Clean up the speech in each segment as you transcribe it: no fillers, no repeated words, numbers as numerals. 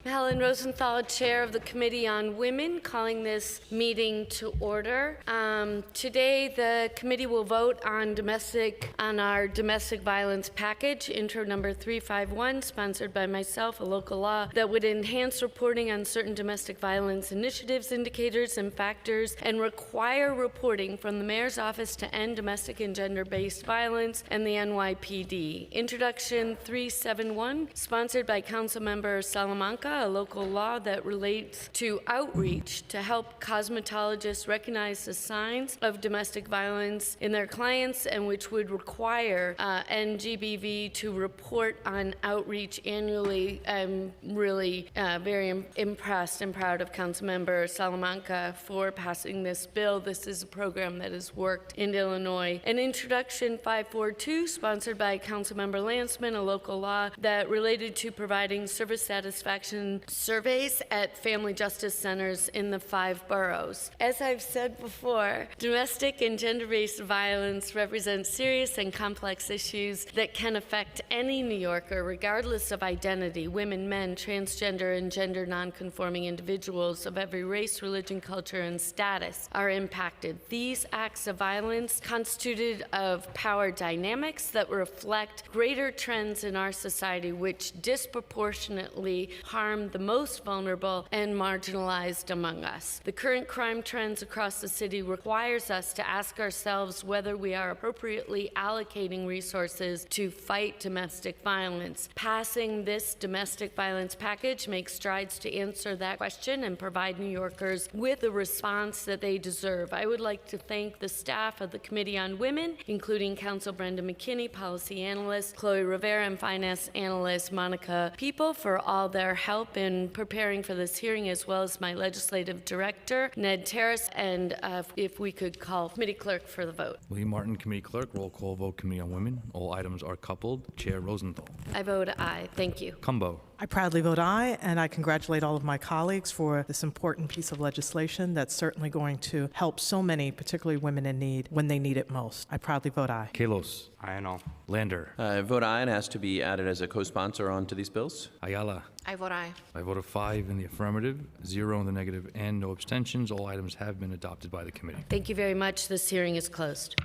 Helen Rosenthal, Chair of the Committee on Women, calling this meeting to order. Today, the committee will vote on our domestic violence package, intro number 351, sponsored by myself, a local law that would enhance reporting on certain domestic violence initiatives, indicators, and factors, and require reporting from the Mayor's Office to End Domestic and Gender-Based Violence and the NYPD. Introduction 371, sponsored by Councilmember Salamanca, a local law that relates to outreach to help cosmetologists recognize the signs of domestic violence in their clients, and which would require NGBV to report on outreach annually. I'm really very impressed and proud of Councilmember Salamanca for passing this bill. This is a program that has worked in Illinois. And Introduction 542, sponsored by Councilmember Lanceman, a local law that related to providing service satisfaction surveys at family justice centers in the 5 boroughs. As I've said before, domestic and gender-based violence represents serious and complex issues that can affect any New Yorker, regardless of identity. Women, men, transgender, and gender nonconforming individuals of every race, religion, culture, and status are impacted. These acts of violence constituted of power dynamics that reflect greater trends in our society, which disproportionately harm the most vulnerable and marginalized among us. The current crime trends across the city requires us to ask ourselves whether we are appropriately allocating resources to fight domestic violence. Passing this domestic violence package makes strides to answer that question and provide New Yorkers with the response that they deserve. I would like to thank the staff of the Committee on Women, including Counsel Brenda McKinney, Policy Analyst Chloe Rivera, and Finance Analyst Monica People for all their help in preparing for this hearing, as well as my Legislative Director, Ned Terrace, and if we could call Committee Clerk for the vote. William Martin, Committee Clerk. Roll call vote, Committee on Women. All items are coupled. Chair Rosenthal. I vote aye. Thank you. Cumbo. I proudly vote aye, and I congratulate all of my colleagues for this important piece of legislation that's certainly going to help so many, particularly women in need, when they need it most. I proudly vote aye. Kalos. Aye and all. Lander. I vote aye and ask to be added as a co-sponsor onto these bills. Ayala. I vote aye. I vote 5 in the affirmative, 0 in the negative, and no abstentions. All items have been adopted by the committee. Thank you very much. This hearing is closed.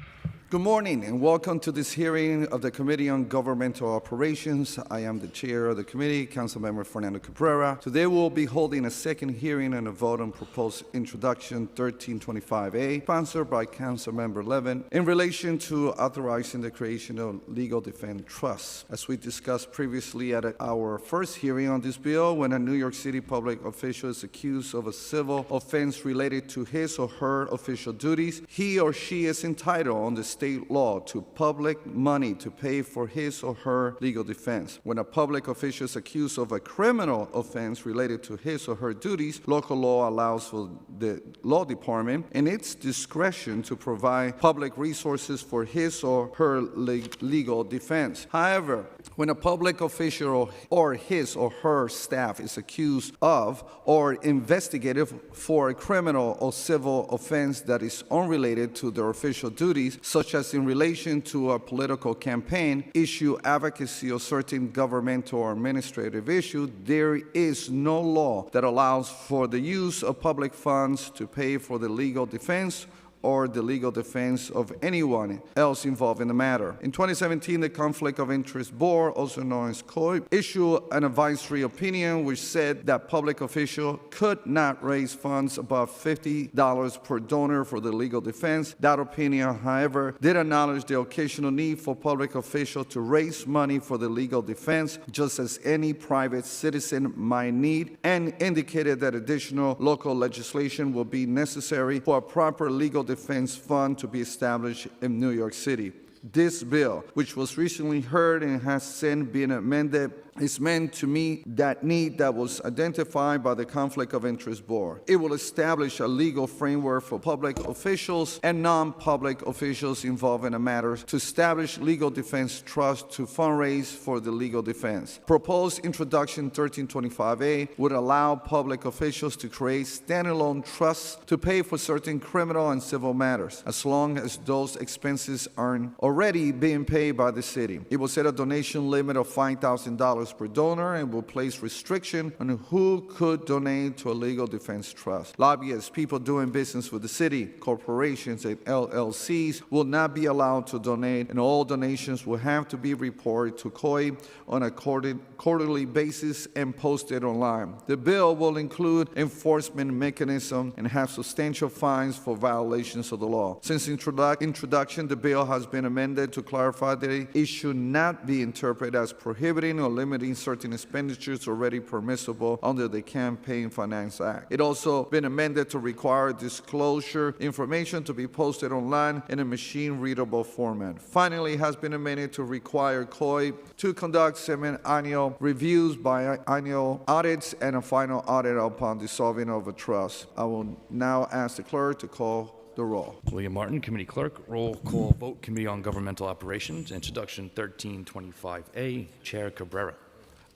Good morning and welcome to this hearing of the Committee on Governmental Operations. I am the chair of the committee, Councilmember Fernando Cabrera. Today we'll be holding a second hearing and a vote on proposed introduction 1325A, sponsored by Councilmember Levin, in relation to authorizing the creation of legal defense trusts. As we discussed previously at our first hearing on this bill, when a New York City public official is accused of a civil offense related to his or her official duties, he or she is entitled on the state law to public money to pay for his or her legal defense. When a public official is accused of a criminal offense related to his or her duties, local law allows for the law department in its discretion to provide public resources for his or her legal defense. However, when a public official or his or her staff is accused of or investigated for a criminal or civil offense that is unrelated to their official duties, such as in relation to a political campaign, issue, advocacy, or certain governmental or administrative issue, there is no law that allows for the use of public funds to pay for the legal defense or the legal defense of anyone else involved in the matter. In 2017, the Conflict of Interest Board, also known as COIB, issued an advisory opinion which said that public officials could not raise funds above $50 per donor for the legal defense. That opinion, however, did acknowledge the occasional need for public officials to raise money for the legal defense, just as any private citizen might need, and indicated that additional local legislation will be necessary for a proper legal defense fund to be established in New York City. This bill, which was recently heard and has since been amended, is meant to meet that need that was identified by the Conflict of Interest Board. It will establish a legal framework for public officials and non-public officials involved in a matter to establish legal defense trusts to fundraise for the legal defense. Proposed introduction 1325A would allow public officials to create standalone trusts to pay for certain criminal and civil matters, as long as those expenses are already being paid by the city. It will set a donation limit of $5,000 $1,000 per donor and will place restriction on who could donate to a legal defense trust. Lobbyists, people doing business with the city, corporations, and LLCs will not be allowed to donate, and all donations will have to be reported to COI on a quarterly basis and posted online. The bill will include enforcement mechanism and have substantial fines for violations of the law. Since introduction, the bill has been amended to clarify that it should not be interpreted as prohibiting or limiting certain expenditures already permissible under the Campaign Finance Act. It also been amended to require disclosure information to be posted online in a machine-readable format. Finally, it has been amended to require COI to conduct semi-annual reviews, biannual audits, and a final audit upon dissolving of a trust. I will now ask the clerk to call the roll. William Martin, Committee Clerk. Roll call vote, Committee on Governmental Operations. Introduction 1325A. Chair Cabrera.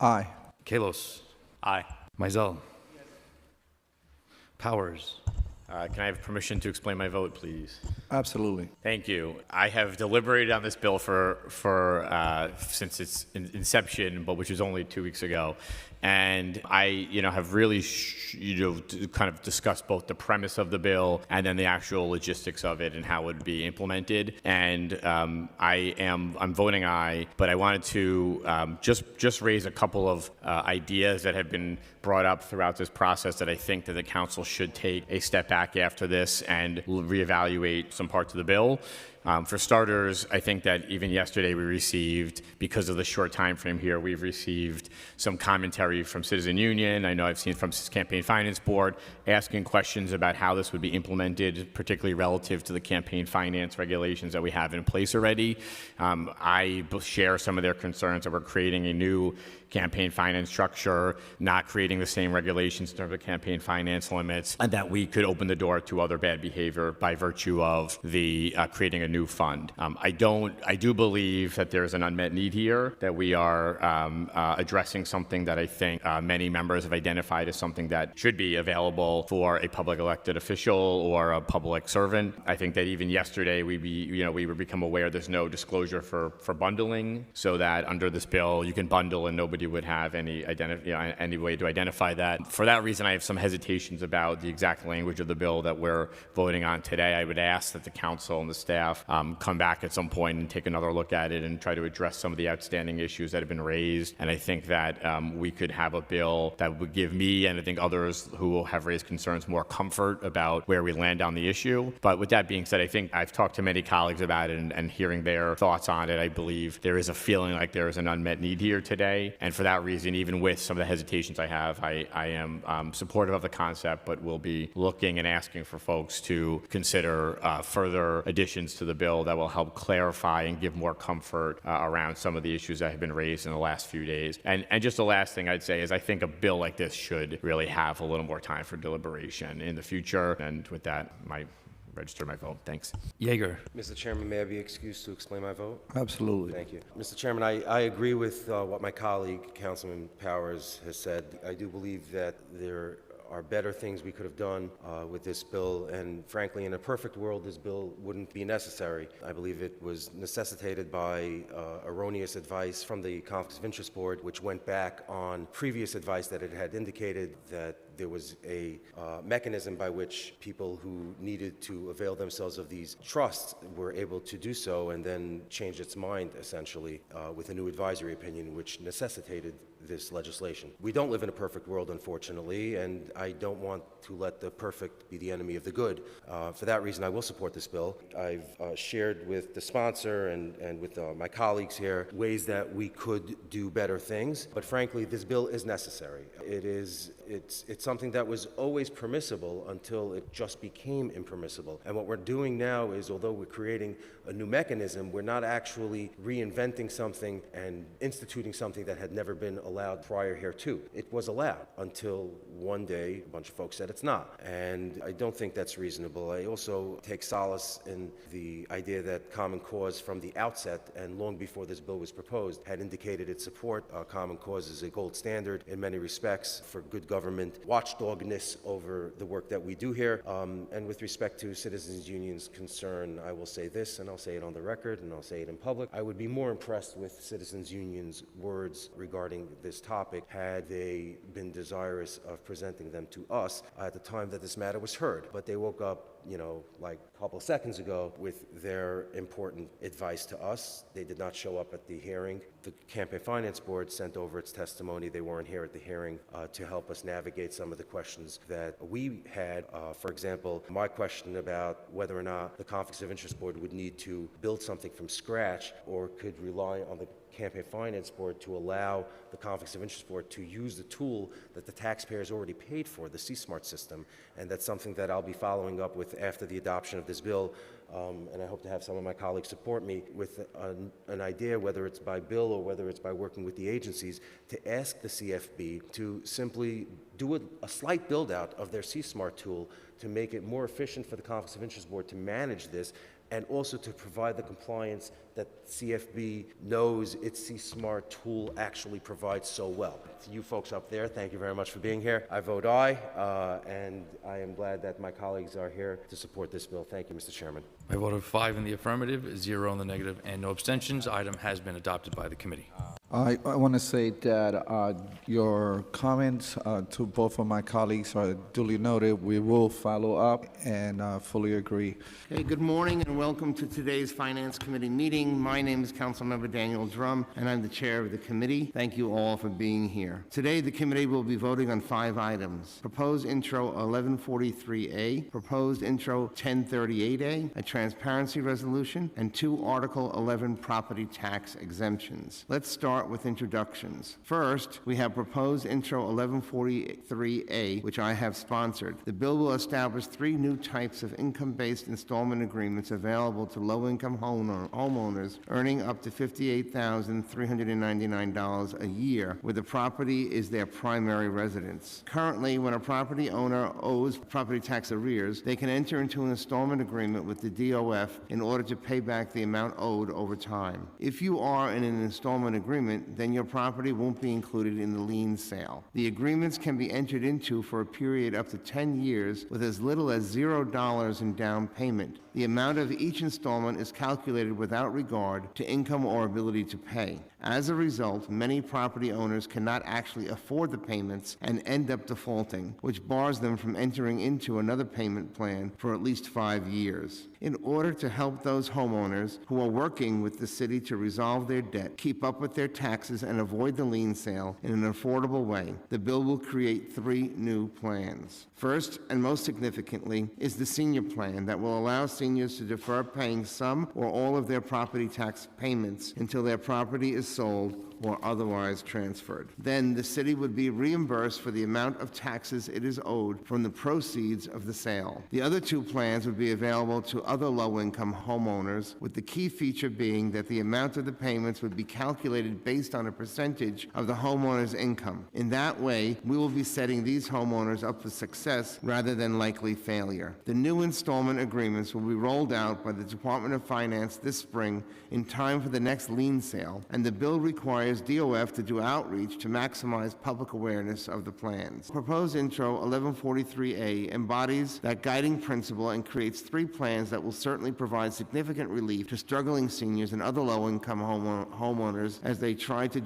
Aye. Kalos. Aye. Mizell. Powers. Can I have permission to explain my vote, please? Absolutely. Thank you. I have deliberated on this bill since its inception, but which was only 2 weeks ago. And I, have really, kind of discussed both the premise of the bill and then the actual logistics of it and how it would be implemented. And I'm voting aye, but I wanted to just raise a couple of ideas that have been brought up throughout this process that I think that the council should take a step back after this and reevaluate some parts of the bill. For starters, I think that even yesterday we received, because of the short time frame here, we've received some commentary from Citizen Union. I know I've seen from Campaign Finance Board asking questions about how this would be implemented, particularly relative to the campaign finance regulations that we have in place already. I share some of their concerns that we're creating a new campaign finance structure, not creating the same regulations in terms of campaign finance limits, and that we could open the door to other bad behavior by virtue of the creating a new fund. I do believe that there's an unmet need here, that we are addressing something that I think many members have identified as something that should be available for a public elected official or a public servant. I think that even yesterday we were become aware there's no disclosure for bundling, so that under this bill you can bundle and nobody would have any way to identify that. For that reason, I have some hesitations about the exact language of the bill that we're voting on today. I would ask that the council and the staff come back at some point and take another look at it and try to address some of the outstanding issues that have been raised. And I think that we could have a bill that would give me, and I think others who have raised concerns, more comfort about where we land on the issue. But with that being said, I think I've talked to many colleagues about it and hearing their thoughts on it, I believe there is a feeling like there is an unmet need here today. And for that reason, even with some of the hesitations I have, I am supportive of the concept, but will be looking and asking for folks to consider further additions to the bill that will help clarify and give more comfort around some of the issues that have been raised in the last few days. And just the last thing I'd say is I think a bill like this should really have a little more time for deliberation in the future. And with that, register my vote. Thanks. Yeager. Mr. Chairman, may I be excused to explain my vote? Absolutely. Thank you. Mr. Chairman, I agree with what my colleague, Councilman Powers, has said. I do believe that there are better things we could have done with this bill, and frankly, in a perfect world, this bill wouldn't be necessary. I believe it was necessitated by erroneous advice from the Conflicts of Interest Board, which went back on previous advice that it had indicated that there was a mechanism by which people who needed to avail themselves of these trusts were able to do so, and then changed its mind, essentially, with a new advisory opinion, which necessitated this legislation. We don't live in a perfect world, unfortunately, and I don't want to let the perfect be the enemy of the good. For that reason, I will support this bill. I've shared with the sponsor and with my colleagues here ways that we could do better things, but frankly, this bill is necessary. It's something that was always permissible until it just became impermissible. And what we're doing now is, although we're creating a new mechanism, we're not actually reinventing something and instituting something that had never been allowed prior hereto. It was allowed until one day a bunch of folks said it's not. And I don't think that's reasonable. I also take solace in the idea that Common Cause from the outset and long before this bill was proposed had indicated its support. Common Cause is a gold standard in many respects for good government watchdogness over the work that we do here. And with respect to Citizens Union's concern, I will say this, and I'll say it on the record, and I'll say it in public. I would be more impressed with Citizens Union's words regarding this topic had they been desirous of presenting them to us at the time that this matter was heard. But they woke up, like a couple of seconds ago with their important advice to us. They did not show up at the hearing. The Campaign Finance Board sent over its testimony. They weren't here at the hearing to help us navigate some of the questions that we had. For example, my question about whether or not the Conflicts of Interest Board would need to build something from scratch or could rely on the Campaign Finance Board to allow the Conflicts of Interest Board to use the tool that the taxpayers already paid for, the C-SMART system. And that's something that I'll be following up with after the adoption of this bill. And I hope to have some of my colleagues support me with an idea, whether it's by bill or whether it's by working with the agencies, to ask the CFB to simply do a slight build-out of their C-SMART tool to make it more efficient for the Conflicts of Interest Board to manage this, and also to provide the compliance that CFB knows its C-SMART tool actually provides so well. To you folks up there, thank you very much for being here. I vote aye, and I am glad that my colleagues are here to support this bill. Thank you, Mr. Chairman. By a vote of 5 in the affirmative, 0 in the negative, and no abstentions, item has been adopted by the committee. I want to say that your comments to both of my colleagues are duly noted. We will follow up and fully agree. Hey, good morning and welcome to today's Finance Committee meeting. My name is Councilmember Daniel Drum, and I'm the chair of the committee. Thank you all for being here. Today, the committee will be voting on 5 items: proposed intro 1143A, proposed intro 1038A, a transparency resolution, and 2 Article 11 property tax exemptions. Let's start with introductions. First, we have proposed intro 1143A, which I have sponsored. The bill will establish 3 new types of income-based installment agreements available to low-income homeowners earning up to $58,399 a year, where the property is their primary residence. Currently, when a property owner owes property tax arrears, they can enter into an installment agreement with the DOF in order to pay back the amount owed over time. If you are in an installment agreement, then your property won't be included in the lien sale. The agreements can be entered into for a period up to 10 years with as little as $0 in down payment. The amount of each installment is calculated without regard to income or ability to pay. As a result, many property owners cannot actually afford the payments and end up defaulting, which bars them from entering into another payment plan for at least 5 years. In order to help those homeowners who are working with the city to resolve their debt, keep up with their taxes, and avoid the lien sale in an affordable way, the bill will create 3 new plans. First, and most significantly, is the senior plan that will allow seniors to defer paying some or all of their property tax payments until their property is sold or otherwise transferred. Then the city would be reimbursed for the amount of taxes it is owed from the proceeds of the sale. The other 2 plans would be available to other low-income homeowners, with the key feature being that the amount of the payments would be calculated based on a percentage of the homeowner's income. In that way, we will be setting these homeowners up for success rather than likely failure. The new installment agreements will be rolled out by the Department of Finance this spring in time for the next lien sale, and the bill requires DOF to do outreach to maximize public awareness of the plans. Proposed intro 1143A embodies that guiding principle and creates 3 plans that will certainly provide significant relief to struggling seniors and other low-income homeowners as they try to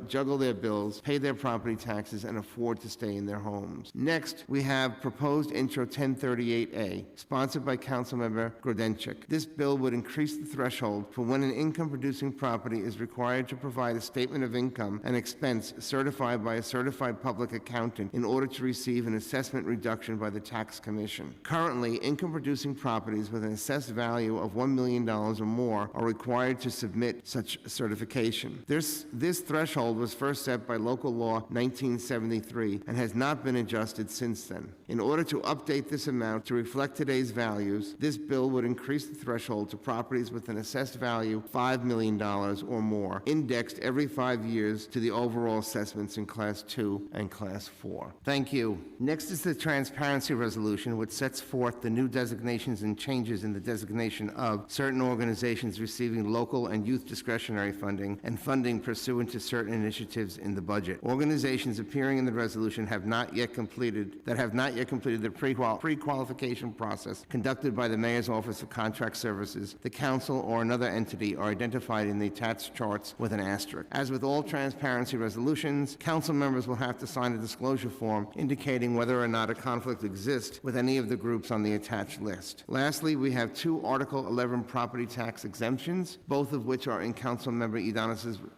juggle their bills, pay their property taxes, and afford to stay in their homes. Next, we have proposed intro 1038A, sponsored by Councilmember Grodenchik. This bill would increase the threshold for when an income-producing property is required to provide a statement of income and expense certified by a certified public accountant in order to receive an assessment reduction by the Tax Commission. Currently, income-producing properties with an assessed value of $1 million or more are required to submit such certification. This threshold was first set by Local Law 1973 and has not been adjusted since then. In order to update this amount to reflect today's values, this bill would increase the threshold to properties with an assessed value $5 million or more, indexed every 5 years to the overall assessments in Class 2 and Class 4. Thank you. Next is the transparency resolution, which sets forth the new designations and changes in the designation of certain organizations receiving local and youth discretionary funding and funding pursuant to certain initiatives in the budget. Organizations appearing in the resolution have not yet completed the pre-qualification process conducted by the Mayor's Office of Contract Services, the Council, or another entity are identified in the attached charts with an asterisk. As with with all transparency resolutions, council members will have to sign a disclosure form indicating whether or not a conflict exists with any of the groups on the attached list. Lastly, we have 2 Article 11 property tax exemptions, both of which are in Councilmember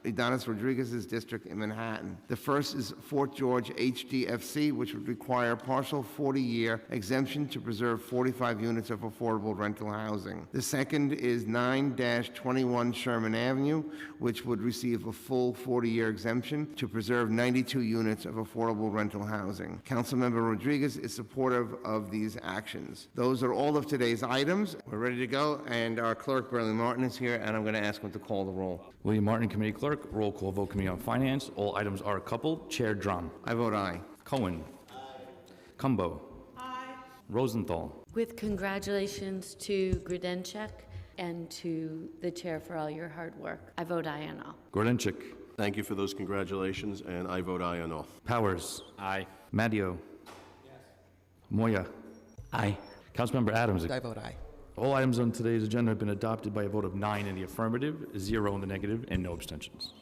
Ydanis Rodriguez's district in Manhattan. The first is Fort George HDFC, which would require partial 40-year exemption to preserve 45 units of affordable rental housing. The second is 9-21 Sherman Avenue, which would receive a full 40-year exemption to preserve 92 units of affordable rental housing. Councilmember Rodriguez is supportive of these actions. Those are all of today's items. We're ready to go, and our clerk, Burley Martin, is here, and I'm going to ask him to call the roll. William Martin, Committee Clerk. Roll call vote, Committee on Finance. All items are coupled. Chair Drum. I vote aye. Cohen. Cumbo. Rosenthal. With congratulations to Grudenchuk and to the chair for all your hard work. I vote aye on all. Gordenchik. Thank you for those congratulations, and I vote aye on all. Powers. Aye. Madio. Yes. Moya. Aye. Councilmember Adams. I vote aye. All items on today's agenda have been adopted by a vote of 9 in the affirmative, 0 in the negative, and no abstentions.